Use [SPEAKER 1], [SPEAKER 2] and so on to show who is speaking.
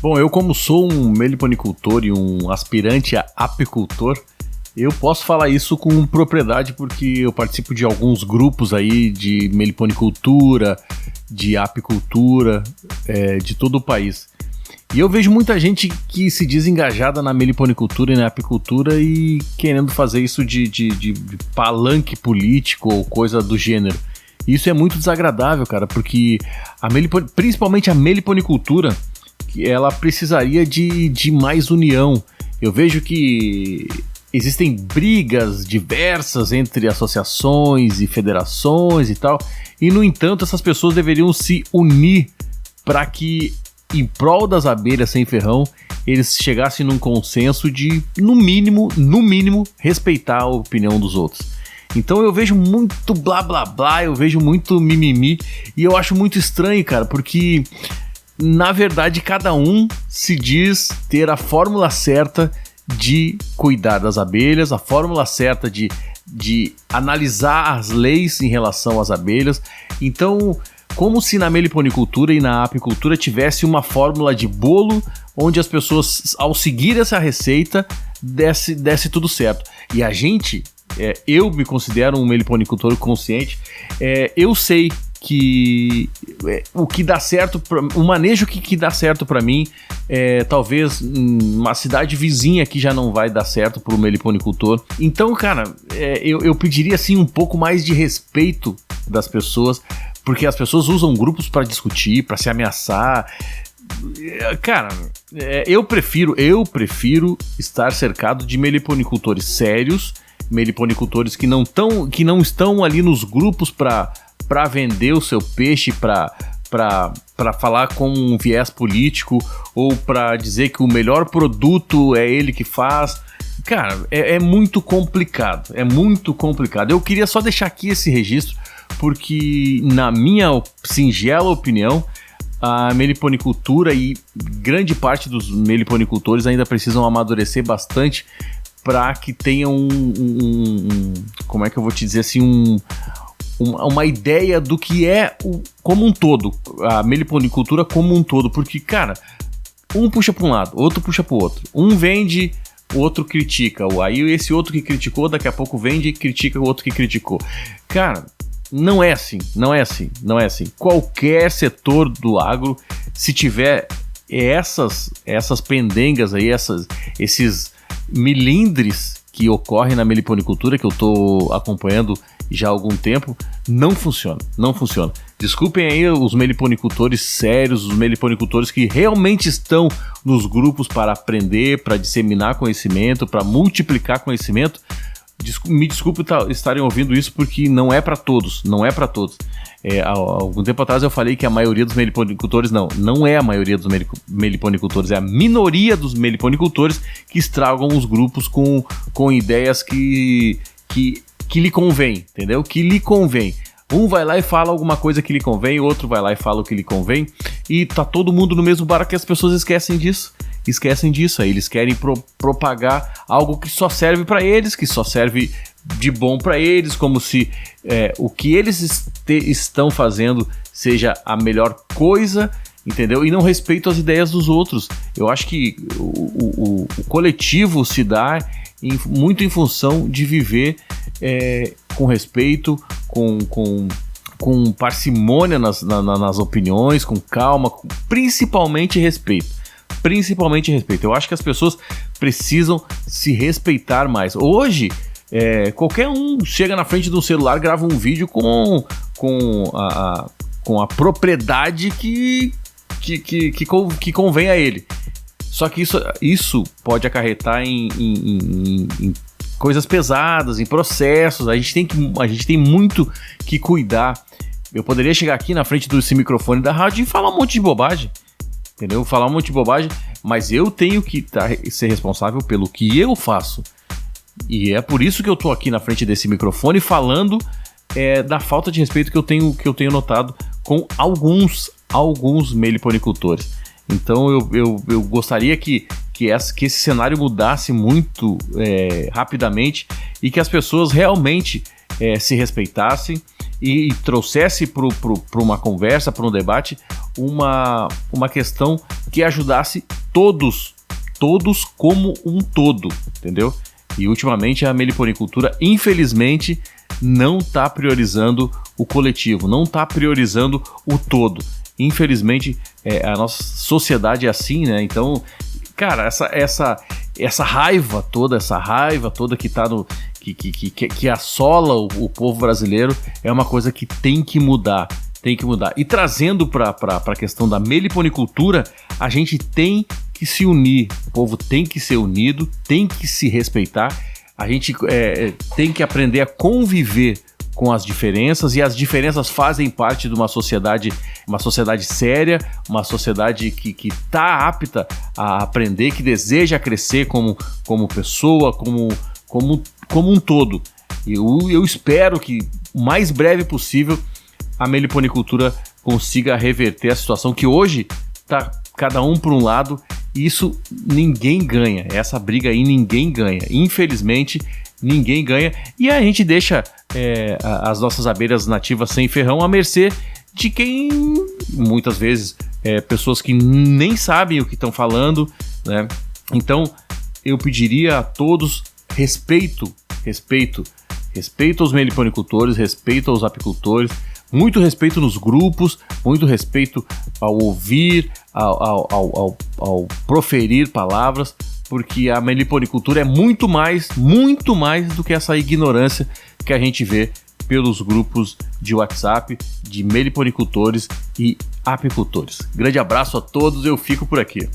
[SPEAKER 1] Bom, eu como sou um meliponicultor e um aspirante a apicultor, eu posso falar isso com propriedade porque eu participo de alguns grupos aí de meliponicultura, de apicultura, de todo o país. E eu vejo muita gente que se diz engajada na meliponicultura e na apicultura e querendo fazer isso de palanque político ou coisa do gênero. Isso é muito desagradável, cara, porque principalmente a meliponicultura, ela precisaria de mais união. Eu vejo que existem brigas diversas entre associações e federações e tal, e no entanto essas pessoas deveriam se unir para que, em prol das abelhas sem ferrão, eles chegassem num consenso de, no mínimo, respeitar a opinião dos outros. Então eu vejo muito blá blá blá, eu vejo muito mimimi, e eu acho muito estranho, cara, porque na verdade cada um se diz ter a fórmula certa de cuidar das abelhas, a fórmula certa de analisar as leis em relação às abelhas. Então, como se na meliponicultura e na apicultura tivesse uma fórmula de bolo onde as pessoas, ao seguir essa receita, desse tudo certo. E a gente, eu me considero um meliponicultor consciente, eu sei que o que dá certo, o manejo que dá certo para mim, talvez uma cidade vizinha que já não vai dar certo pro meliponicultor. Então, cara, eu pediria assim um pouco mais de respeito das pessoas, porque as pessoas usam grupos para discutir, para se ameaçar. Cara, eu prefiro estar cercado de meliponicultores sérios, meliponicultores que não estão ali nos grupos para vender o seu peixe, para falar com um viés político ou para dizer que o melhor produto é ele que faz. Cara, é muito complicado, Eu queria só deixar aqui esse registro, porque na minha singela opinião, a meliponicultura e grande parte dos meliponicultores ainda precisam amadurecer bastante para que tenham como é que eu vou te dizer assim, uma ideia do que é como um todo, a meliponicultura como um todo, porque, cara, um puxa para um lado, outro puxa para o outro, um vende, o outro critica, aí esse outro que criticou, daqui a pouco vende e critica o outro que criticou. Cara, não é assim. Qualquer setor do agro, se tiver essas pendengas aí, esses milindres que ocorrem na meliponicultura, que eu tô acompanhando já há algum tempo, não funciona. Desculpem aí os meliponicultores sérios, os meliponicultores que realmente estão nos grupos para aprender, para disseminar conhecimento, para multiplicar conhecimento. Me desculpe estarem ouvindo isso, porque não é para todos. Há algum tempo atrás eu falei que a maioria dos meliponicultores, não é a maioria dos meliponicultores, é a minoria dos meliponicultores que estragam os grupos com ideias que lhe convém, entendeu? Que lhe convém. Um vai lá e fala alguma coisa que lhe convém, o outro vai lá e fala o que lhe convém, e tá todo mundo no mesmo barco, que as pessoas esquecem disso, aí eles querem propagar algo que só serve para eles, que só serve de bom para eles, como se o que eles estão fazendo seja a melhor coisa, entendeu? E não respeitam as ideias dos outros. Eu acho que o coletivo se dá muito em função de viver com respeito, com parcimônia nas opiniões, com calma, principalmente respeito. Eu acho que as pessoas precisam se respeitar mais. Hoje, qualquer um chega na frente de um celular, grava um vídeo com a propriedade que convém a ele. Só que isso pode acarretar em coisas pesadas, em processos. A gente tem muito que cuidar. Eu poderia chegar aqui na frente desse microfone da rádio e falar um monte de bobagem, entendeu? Mas eu tenho que ser responsável pelo que eu faço. E é por isso que eu tô aqui na frente desse microfone falando da falta de respeito que eu tenho notado com alguns meliponicultores. Então eu gostaria que esse cenário mudasse muito rapidamente e que as pessoas realmente se respeitassem e trouxesse para uma conversa, para um debate, uma questão que ajudasse todos como um todo, entendeu? E ultimamente a meliponicultura, infelizmente, não está priorizando o coletivo, não está priorizando o todo. Infelizmente, a nossa sociedade é assim, né? Então, cara, essa raiva toda que tá que assola o povo brasileiro é uma coisa que tem que mudar. E trazendo para a questão da meliponicultura, a gente tem que se unir, o povo tem que ser unido, tem que se respeitar, a gente tem que aprender a conviver com as diferenças, e as diferenças fazem parte de uma sociedade séria, uma sociedade que está apta a aprender, que deseja crescer como pessoa, como um todo. Eu espero que o mais breve possível a meliponicultura consiga reverter a situação que hoje está cada um para um lado, e isso ninguém ganha, essa briga aí ninguém ganha, infelizmente ninguém ganha, e a gente deixa as nossas abelhas nativas sem ferrão à mercê de quem, muitas vezes, pessoas que nem sabem o que estão falando, né? Então eu pediria a todos respeito aos meliponicultores, respeito aos apicultores, muito respeito nos grupos, muito respeito ao ouvir, ao proferir palavras, porque a meliponicultura é muito mais do que essa ignorância que a gente vê pelos grupos de WhatsApp de meliponicultores e apicultores. Grande abraço a todos, eu fico por aqui.